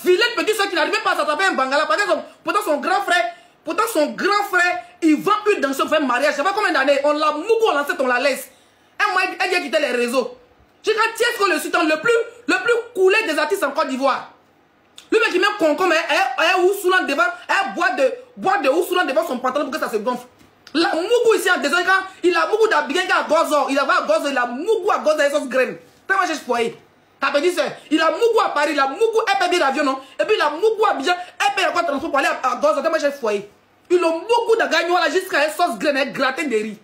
Vilain petit soeur qui n'arrivait pas à s'attraper un bangala. Pourtant son grand frère, il vend une danse pour faire mariage. Je sais pas combien d'années. On l'a mougou, on l'a lancé, on la laisse. Un mois, elle vient quitter les réseaux. J'ai quand Tiesco le sultan, le plus coulé des artistes en Côte d'Ivoire. Le mec qui met concombre, elle oussoulant devant, elle boit de oussoulant devant son pantalon pour que ça se gonfle. La mougou ici en désolé quand il a mougou d'habiller à Gozo. Il a à Gozo, il a mougou à Gozo et sauce graine. T'as mangé ce foyer. Ta petite soeur, il a mougou à Paris, il a mougou, elle paye bien l'avion, non? Et puis il a mougou à Abidjan, elle paye encore transport pour aller à Gozo, t'as mangé ce foyer. Il a mougou de gagnola jusqu'à une sauce graine, un gratin de riz.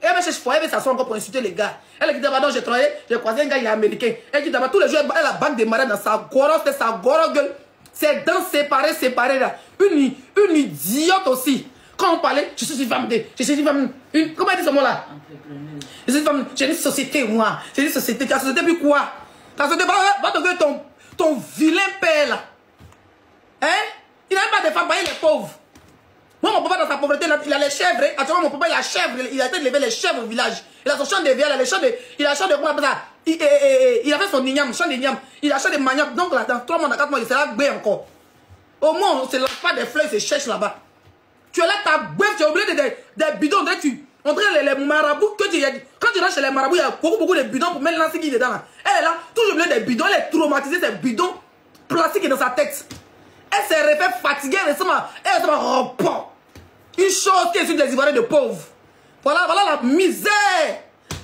Et elle m'a cherché foyer, elle s'assoit encore pour insulter les gars. Elle a dit d'abord, j'ai travaillé, j'ai croisé un gars, il est américain. Elle dit d'abord, tous les jours, elle a banque de malades dans sa goro gueule. Ses dents séparées là. Une idiote aussi. Quand on parlait, je suis une femme comment elle dit ce mot-là? Je suis une femme, j'ai une société, moi. J'ai une société. Ta société, puis quoi? Ta société, va te donner ton vilain père, là. Hein? Il n'a pas de femmes, il est pauvre. Moi, mon papa, dans sa pauvreté, il a les chèvres. Actuellement, mon papa, il a chèvre. Il a été élevé les chèvres au village. Il a son champ de viande, il a le champ de, comment on appelle ça? Il a fait son igname, champ d'igname. Il a champ de maniam. Donc, là, dans 3 mois, dans 4 mois, il sera bé encore. Au moins, on ne se lance pas des fleurs, il se cherche là-bas. Tu es là, ta bœuf, tu as oublié des bidons. On dirait les marabouts que tu as dit. Quand tu rentres chez les marabouts, il y a beaucoup de bidons pour mettre l'ancien dedans. Là. Elle est là, toujours oublié des bidons. Elle est traumatisée, ces bidons plastiques dans sa tête. Elle s'est réveillée fatiguée, elle se repart. Une chose qui est sur des Ivoiriens de pauvres. Voilà la misère.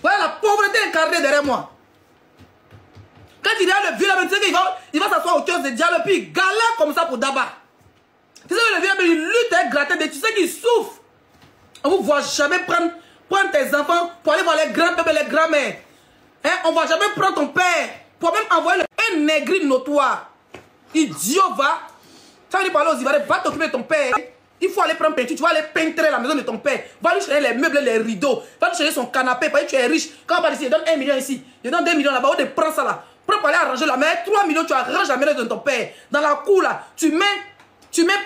Voilà la pauvreté incarnée derrière moi. Quand il y a le vieux, il va s'asseoir au cœur de diable, puis il galère comme ça pour Daba. Tu sais que le vieux, il lutte et gratte, mais tu sais qu'il souffre. On ne vous voit jamais prendre tes enfants pour aller voir les grands-pères et les grands-mères. Hein? On ne va jamais prendre ton père pour même envoyer un négri notoire. Idiot, va. Ça veut dire parler aux Ivoiriens, va t'occuper de ton père. Il faut aller prendre peinture, tu vas aller peintrer la maison de ton père. Va lui chercher les meubles, les rideaux. Va lui chercher son canapé, parce que tu es riche. Quand on parle ici, il donne 1 million ici, il donne 2 millions là-bas. On te prend ça là. Prends pour aller arranger la maison. 3 millions, tu arranges la maison de ton père. Dans la cour là, tu mets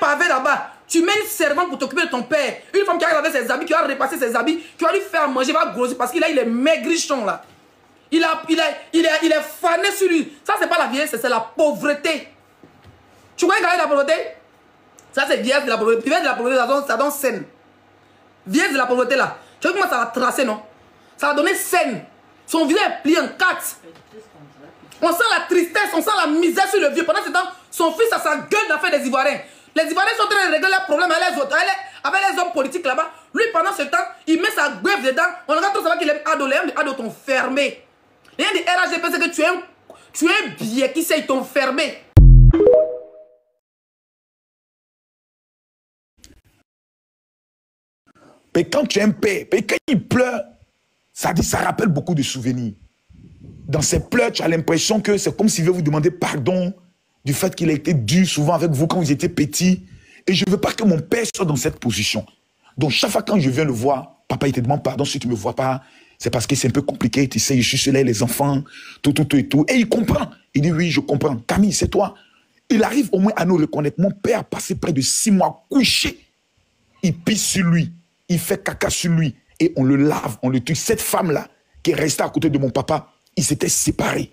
pavé là-bas. Tu mets une servante pour t'occuper de ton père. Une femme qui a lavé ses habits, qui va repasser ses habits, qui va lui faire manger, il va grossir parce qu'il a il est maigrichon là. Il est fané sur lui. Ça, c'est pas la vieillesse, c'est la pauvreté. Tu vois la pauvreté? Ça, c'est vieillesse de la pauvreté. Vieillesse de la pauvreté, ça donne scène. Vieillesse de la pauvreté là. Tu vois comment ça va tracer, non? Ça va donner scène. Son visage est plié en 4. On sent la tristesse, on sent la misère sur le vieux. Pendant ce temps, son fils a sa gueule d'affaires des Ivoiriens. Les Ivoiriens sont en train de régler leurs problèmes avec les autres, avec les hommes politiques là-bas. Lui, pendant ce temps, il met sa gueule dedans. On regarde tout savoir qu'il aime Ado. Les hommes de Ado t'ont fermé. Les hommes de RHDP, c'est que tu es un billet qui sait, ils t'ont fermé. Mais quand tu es un père, quand il pleure, ça rappelle beaucoup de souvenirs. Dans ses pleurs, tu as l'impression que c'est comme s'il veut vous demander pardon du fait qu'il a été dur souvent avec vous quand vous étiez petit. Et je ne veux pas que mon père soit dans cette position. Donc chaque fois quand je viens le voir, papa, il te demande pardon si tu ne me vois pas. C'est parce que c'est un peu compliqué, tu sais, je suis seul, les enfants, tout et tout. Et il comprend. Il dit oui, je comprends. Camille, c'est toi. Il arrive au moins à nous reconnaître. Mon père a passé près de 6 mois couché. Il pisse sur lui. Il fait caca sur lui. Et on le lave, on le tue. Cette femme-là, qui est restée à côté de mon papa, ils s'étaient séparés.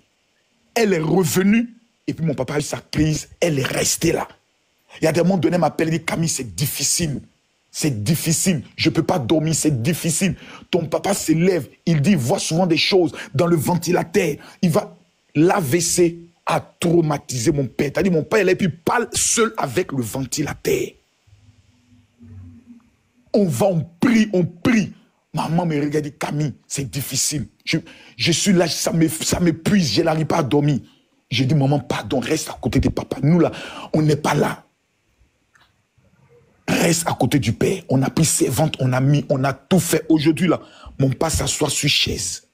Elle est revenue. Et puis mon papa a eu sa crise. Elle est restée là. Il y a des moments donnés, m'appelle et dit Camille, c'est difficile. C'est difficile. Je ne peux pas dormir, c'est difficile. Ton papa se lève. Il dit, il voit souvent des choses dans le ventilateur. Il va... L'AVC a traumatisé mon père. C'est-à-dire mon père, il est puis parle seul avec le ventilateur. On va, on prie. Maman me regarde et dit, Camille, c'est difficile. Je suis là, ça m'épuise, je n'arrive pas à dormir. Je dis, maman, pardon, reste à côté de papa. Nous là, on n'est pas là. Reste à côté du père. On a pris ses ventes, on a tout fait. Aujourd'hui là, mon père s'assoit sur chaise.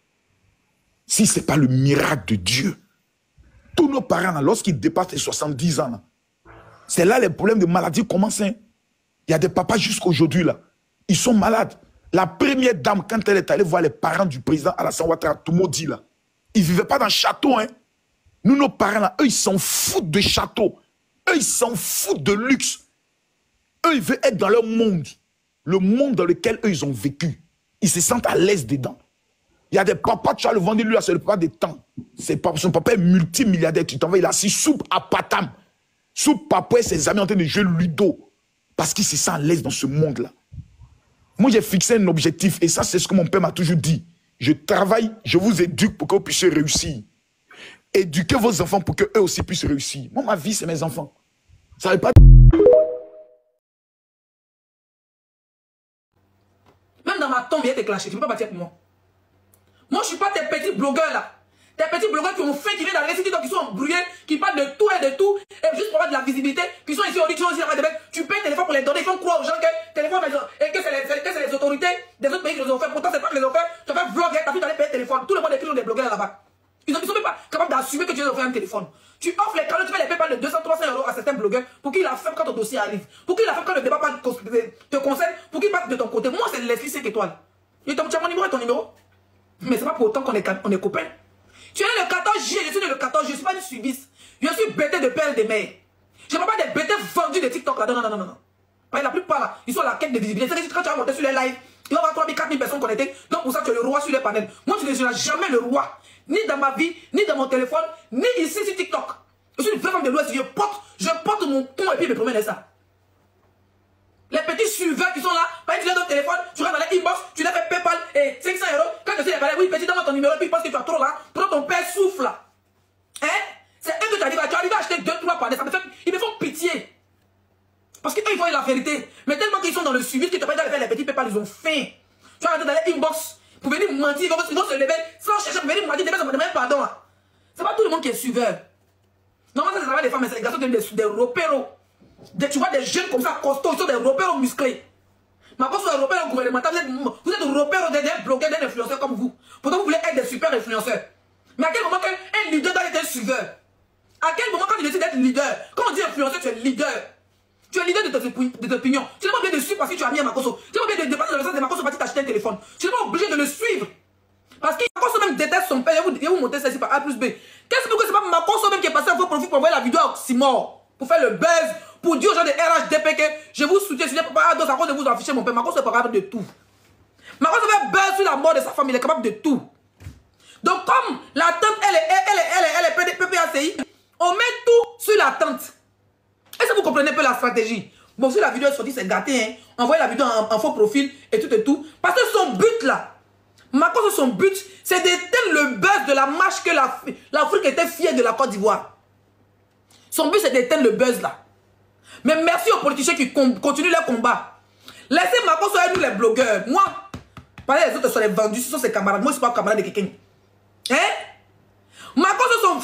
Si ce n'est pas le miracle de Dieu, tous nos parents, lorsqu'ils dépassent les 70 ans, c'est là les problèmes de maladie commencent. Hein. Il y a des papas jusqu'aujourd'hui, là, ils sont malades. La première dame, quand elle est allée voir les parents du président Alassane Ouattara, tout le monde dit là, ils ne vivaient pas dans le château. Hein. Nous, nos parents, là, eux, ils s'en foutent de château. Eux, ils s'en foutent de luxe. Eux, ils veulent être dans leur monde. Le monde dans lequel eux, ils ont vécu. Ils se sentent à l'aise dedans. Il y a des papas, tu as le vendu, lui, là, c'est le papa des temps. Son papa est multimilliardaire. Tu t'en vas, il a assis soupe à Patam. Sous Papoué et ses amis en train de jouer Ludo. Parce qu'il se sent à l'aise dans ce monde-là. Moi, j'ai fixé un objectif et ça, c'est ce que mon père m'a toujours dit. Je travaille, je vous éduque pour que vous puissiez réussir. Éduquez vos enfants pour qu'eux aussi puissent réussir. Moi, ma vie, c'est mes enfants. Ça ne veut pas... Même dans ma tombe, il y a des clashés. Tu ne peux pas bâtir pour moi. Moi, je ne suis pas tes petits blogueurs là. Tes petits blogueurs qui ont fait, qui viennent d'arriver sur TikTok, qui sont embrouillés, qui parlent de tout et de tout, et juste pour avoir de la visibilité, qui sont ici au Ligue, qui sont ici à Québec. Tu payes téléphone pour les donner, ils font croire aux gens que téléphone, et que c'est les autorités des autres pays qui les ont fait. Pourtant, c'est pas que les ont fait. Tu as fait vlog, ta fille, tu allais payer téléphone. Tout le monde écrit des blogueurs là-bas. Ils ne sont même pas capables d'assumer que tu les as offert un téléphone. Tu offres les cadeaux, tu fais les PayPal de 200, 300 € à certains blogueurs pour qu'ils la fassent quand ton dossier arrive. Pour qu'ils la fassent quand le débat te concerne, pour qu'ils partent de ton côté. Moi, c'est Leslie 5 étoiles. Tu as mon numéro et ton numéro. Mais c'est pas pour autant qu'on est copains. Tu es le 14 juillet, je suis né le 14 juillet, je ne suis pas une subisse. Je suis bêté de père et de mère. Je ne parle pas des bêtés vendus de TikTok là. Non. La plupart là, ils sont à la quête de visibilité. C'est que quand tu vas monter sur les lives, il va y avoir 3 000, 4 000 personnes connectées. Donc pour ça, tu es le roi sur les panels. Moi, tu ne seras jamais le roi. Ni dans ma vie, ni dans mon téléphone, ni ici sur TikTok. Je suis une vraie femme de l'Ouest. Je porte mon pont et puis je me promène ça. Les petits suiveurs qui sont là, par exemple, tu leur donnes téléphone, tu rentres dans les inbox, tu leur fais PayPal et 500 €. Quand tu sais, oui, petit, donne-moi ton numéro, puis parce que tu as trop là, pendant ton père souffle là. Hein? C'est eux que tu arrives à acheter 2-3 par ça ils me font pitié. Parce qu'eux, ils voient la vérité. Mais tellement qu'ils sont dans le suivi, que tu n'as pas faire les petits PayPal, ils ont faim. Tu vas rentrer dans les inbox pour venir mentir, ils vont se lever sans chercher pour venir mentir, demain pardon là. C'est pas tout le monde qui est suiveur. Normalement, ça c'est des femmes, mais c'est les garçons qui sont des repéros. Tu vois des jeunes comme ça, costauds, ils sont des repères musclés. Mais quand vous êtes repères gouvernemental, vous êtes repères des blogueurs, des influenceurs comme vous. Pourtant, vous voulez être des super influenceurs. Mais à quel moment un leader doit être un suiveur? À quel moment quand tu décides d'être leader? Quand on dit influenceur, tu es leader. Tu es leader de tes opinions. Tu n'es pas obligé de suivre parce que tu as mis à Makosso. Tu n'es pas obligé de dépasser dans le sens de Makosso parce que tu as acheté un téléphone. Tu n'es pas obligé de le suivre. Parce que Makosso même déteste son père. Je vais vous montrer ça ici par A plus B. Qu'est-ce que c'est pas Makosso même qui est passé à vos profits pour envoyer la vidéo à Oxymore? Pour faire le buzz, pour dire aux gens de RHDP que je vous soutiens, si je pas à cause de vous afficher mon père. Makosso est capable de tout. Makosso fait buzz sur la mort de sa femme, il est capable de tout. Donc comme la tante, elle est PPACI, on met tout sur la tante. Est-ce que vous comprenez un peu la stratégie? Bon, si la vidéo est sortie, c'est gâté, hein. Envoyez la vidéo en faux profil et tout. Parce que son but là, Makosso, son but, c'est d'éteindre le buzz de la marche que l'Afrique était fière de la Côte d'Ivoire. Son but, c'est d'éteindre le buzz là. Mais merci aux politiciens qui continuent leur combat. Laissez Makosso et nous les blogueurs. Moi, parlez les autres sont les vendus, ce sont ses camarades. Moi, je ne suis pas camarade de quelqu'un. Hein? Makosso,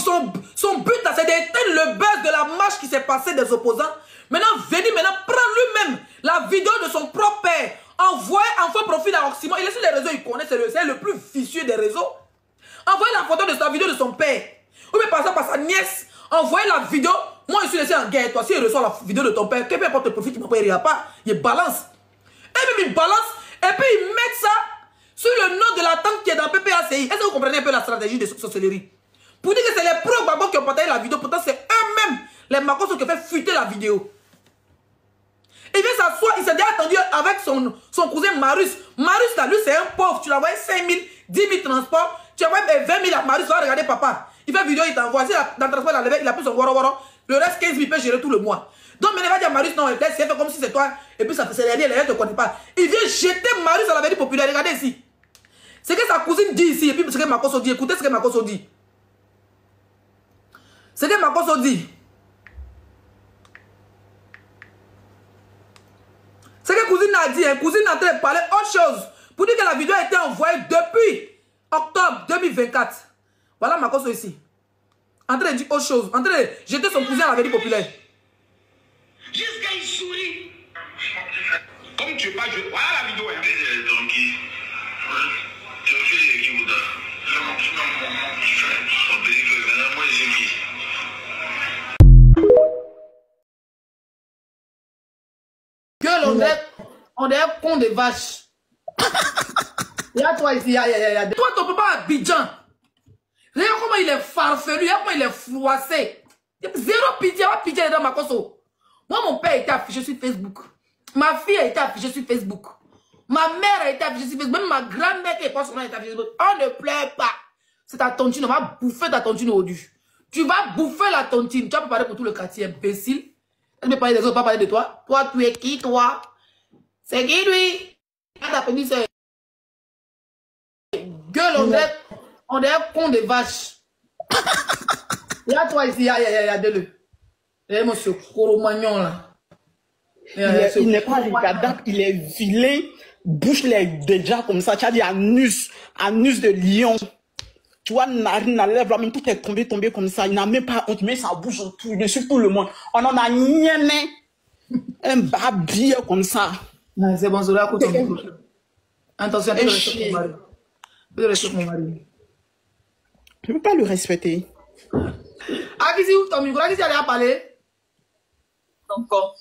son but là, c'est d'éteindre le buzz de la marche qui s'est passée des opposants. Maintenant, venez prendre lui-même la vidéo de son propre père. Envoyez en faux profil à Oxymore. Il est sur les réseaux, il connaît, c'est le plus vicieux des réseaux. Envoyez la photo de sa vidéo de son père. Ou bien par sa nièce. Envoyez la vidéo. Moi, je suis laissé en guerre. Toi, si il reçoit la vidéo de ton père, peu importe le profit, il ne pas. Il balance. Et même il balance. Et puis il met ça sur le nom de la tante qui est dans PPACI. Est-ce que vous comprenez un peu la stratégie de sorcellerie? Pour dire que c'est les pro-babos qui ont partagé la vidéo. Pourtant, c'est eux-mêmes, les Makosso, qui ont fait fuiter la vidéo. Il vient s'asseoir. Il s'est déjà attendu avec son cousin Marius. Marius, là, lui, c'est un pauvre. Tu l'as envoyé 5 000, 10 000 transports. Tu as envoyé 20 000 à Marius. Tu vas regarder papa. Il fait vidéo, il t'envoie. Si dans le transport, il a pris son woro. Le reste, 15 000, il peut gérer tout le mois. Donc, mais il va dire à Marius, non, il fait comme si c'est toi. Et puis, ça fait rien, les gens ne te connaissent pas. Il vient jeter Marius à la vérité populaire. Regardez ici. Ce que sa cousine dit ici, et puis ce que Makosso dit. Écoutez ce que Makosso dit. Ce que Makosso dit. Ce que cousine a dit, cousine est en train de parler autre chose. Pour dire que la vidéo a été envoyée depuis octobre 2024. Voilà Makosso ici. En train de dire autre chose. En train de jeter son cousin à la vérité populaire. Jusqu'à il sourit. Comme tu es pas joué. Voilà la vidéo. Hein. Tu as fait qui vous on est un con de vache. Il y a toi ici. Toi, ton papa Abidjan. Regarde comment il est farfelu, regarde comment il est froissé. Zéro pitié, pas pitié dans Makosso. Moi, mon père était affiché sur Facebook. Ma fille a été affichée sur Facebook. Ma mère a été affichée sur Facebook. Même ma grand-mère qui est pas son nom a été affichée sur Facebook. On ne pleure pas. C'est ta tontine, on va bouffer ta tontine au dessus. Tu vas bouffer la tontine. Tu vas pas parler pour tout le quartier, imbécile. Elle ne peut parler des autres, pas parler de toi. Toi, tu es qui, toi? C'est qui, lui? Ta petite soeur. Gueule, on est un con de vache. Il y a toi ici, il y a deux. Il y a monsieur Coromagnon, là. Il n'est pas regardable, il est vilain. Bouche les déjà comme ça. Tu as dit anus de lion. Tu vois, narine à lèvres, même tout est tombé comme ça. Il n'a même pas honte, mais ça bouge dessus tout le monde. On en a niéné un babier comme ça. C'est bon, c'est là que tu attention, tu peux rester mon mari. Je ne peux pas le respecter. Ah, qui c'est où ton micro? Qui c'est allé à parler? Encore.